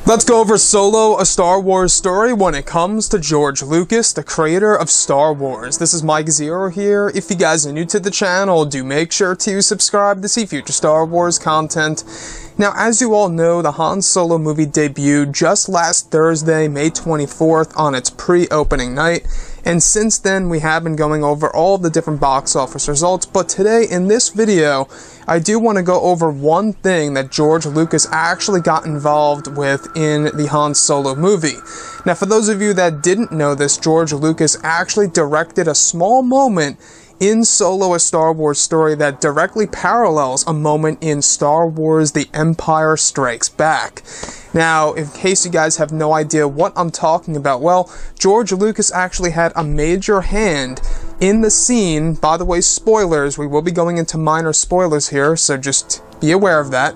Let's go over Solo, a Star Wars story when it comes to George Lucas, the creator of Star Wars. This is Mike Zero here. If you guys are new to the channel, do make sure to subscribe to see future Star Wars content. Now, as you all know, the Han Solo movie debuted just last Thursday, May 24th, on its pre-opening night. And since then, we have been going over all the different box office results, but today, in this video, I do want to go over one thing that George Lucas actually got involved with in the Han Solo movie. Now, for those of you that didn't know this, George Lucas actually directed a small moment in Solo, a Star Wars story that directly parallels a moment in Star Wars The Empire Strikes Back. Now, in case you guys have no idea what I'm talking about, well, George Lucas actually had a major hand in the scene. By the way, spoilers, we will be going into minor spoilers here, so just be aware of that.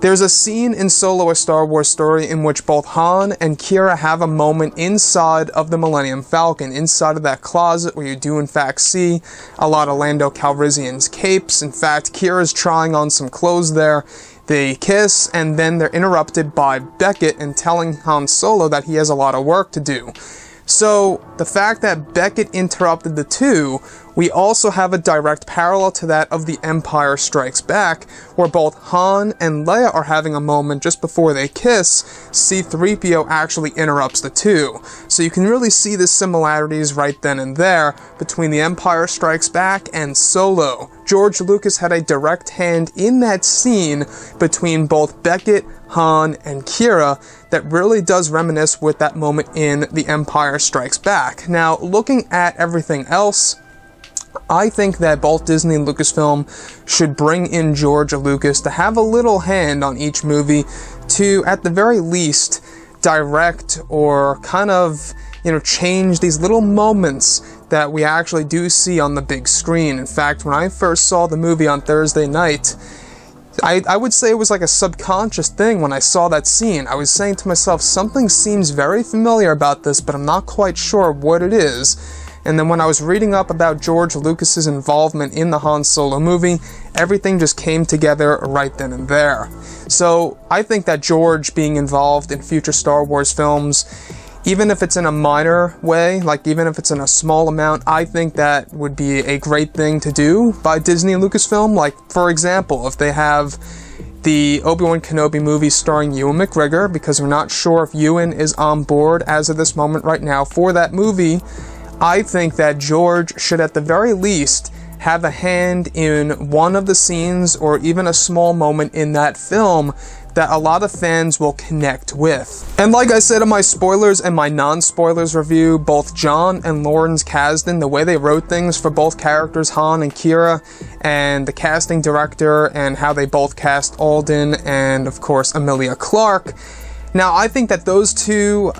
There's a scene in Solo, a Star Wars story in which both Han and Quira have a moment inside of the Millennium Falcon, inside of that closet where you do in fact see a lot of Lando Calrissian's capes. In fact, Kira's trying on some clothes there. They kiss, and then they're interrupted by Becket and telling Han Solo that he has a lot of work to do. So, the fact that Becket interrupted the two, we also have a direct parallel to that of The Empire Strikes Back, where both Han and Leia are having a moment just before they kiss. C-3PO actually interrupts the two. So you can really see the similarities right then and there between The Empire Strikes Back and Solo. George Lucas had a direct hand in that scene between both Becket, Han, and Quira that really does reminisce with that moment in The Empire Strikes Back. Now, looking at everything else, I think that both Disney and Lucasfilm should bring in George Lucas to have a little hand on each movie to, at the very least, direct or kind of, change these little moments that we actually do see on the big screen. In fact, when I first saw the movie on Thursday night, I would say it was like a subconscious thing when I saw that scene. I was saying to myself, something seems very familiar about this, but I'm not quite sure what it is. And then when I was reading up about George Lucas's involvement in the Han Solo movie, everything just came together right then and there. So I think that George being involved in future Star Wars films, even if it's in a minor way, like even if it's in a small amount, I think that would be a great thing to do by Disney and Lucasfilm. Like, for example, if they have the Obi-Wan Kenobi movie starring Ewan McGregor, because we're not sure if Ewan is on board as of this moment right now for that movie, I think that George should at the very least have a hand in one of the scenes or even a small moment in that film that a lot of fans will connect with. And like I said in my spoilers and my non-spoilers review, both John and Lawrence Kasdan, the way they wrote things for both characters, Han and Quira, and the casting director and how they both cast Alden and, of course, Emilia Clarke. Now, I think that those two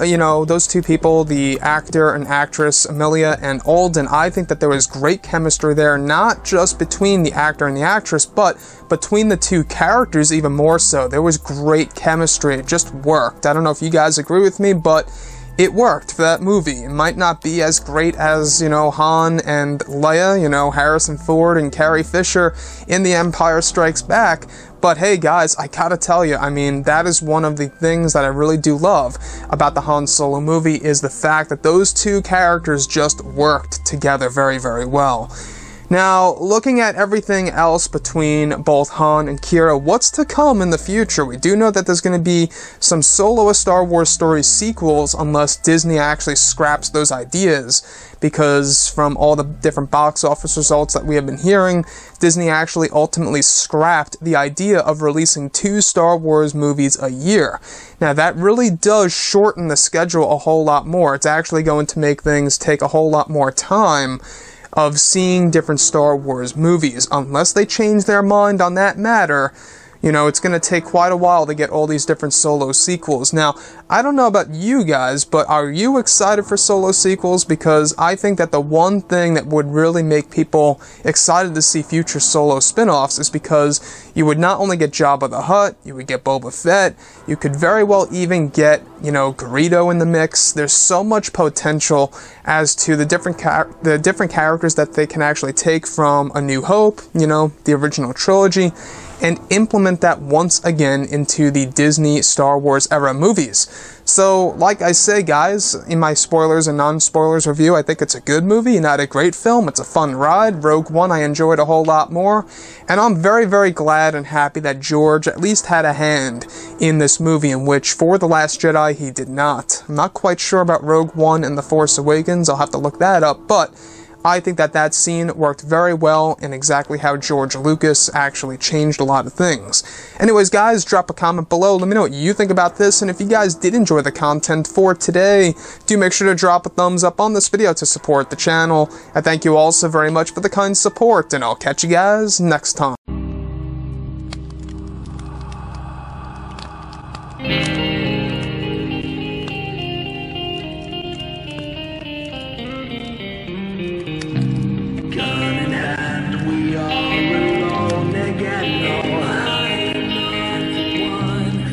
people, the actor and actress, Emilia and Alden, I think that there was great chemistry there, not just between the actor and the actress, but between the two characters even more so. There was great chemistry. It just worked. I don't know if you guys agree with me, but it worked for that movie. It might not be as great as, Han and Leia, Harrison Ford and Carrie Fisher in The Empire Strikes Back, but hey guys, I gotta tell you, that is one of the things that I really do love about the Han Solo movie, is the fact that those two characters just worked together very, very well. Now, looking at everything else between both Han and Quira, what's to come in the future? We do know that there's going to be some Solo, a Star Wars story sequels, unless Disney actually scraps those ideas, because from all the different box office results that we have been hearing, Disney actually ultimately scrapped the idea of releasing 2 Star Wars movies a year. Now, that really does shorten the schedule a whole lot more. It's actually going to make things take a whole lot more time of seeing different Star Wars movies. Unless they change their mind on that matter, it's going to take quite a while to get all these different Solo sequels. Now, I don't know about you guys, but are you excited for Solo sequels? Because I think that the one thing that would really make people excited to see future Solo spin-offs is because you would not only get Jabba the Hutt, you would get Boba Fett, you could very well even get, Greedo in the mix. There's so much potential as to the different characters that they can actually take from A New Hope, you know, the original trilogy, and implement that once again into the Disney Star Wars era movies. So, like I say, guys, in my spoilers and non-spoilers review, I think it's a good movie, not a great film. It's a fun ride. Rogue One I enjoyed a whole lot more, and I'm very, very glad and happy that George at least had a hand in this movie, in which for The Last Jedi he did not. I'm not quite sure about Rogue One and The Force Awakens. I'll have to look that up, but I think that scene worked very well and exactly how George Lucas actually changed a lot of things. Anyways, guys, drop a comment below. Let me know what you think about this, and if you guys did enjoy the content for today, do make sure to drop a thumbs up on this video to support the channel. I thank you all so very much for the kind support, and I'll catch you guys next time.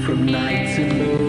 From night to morning.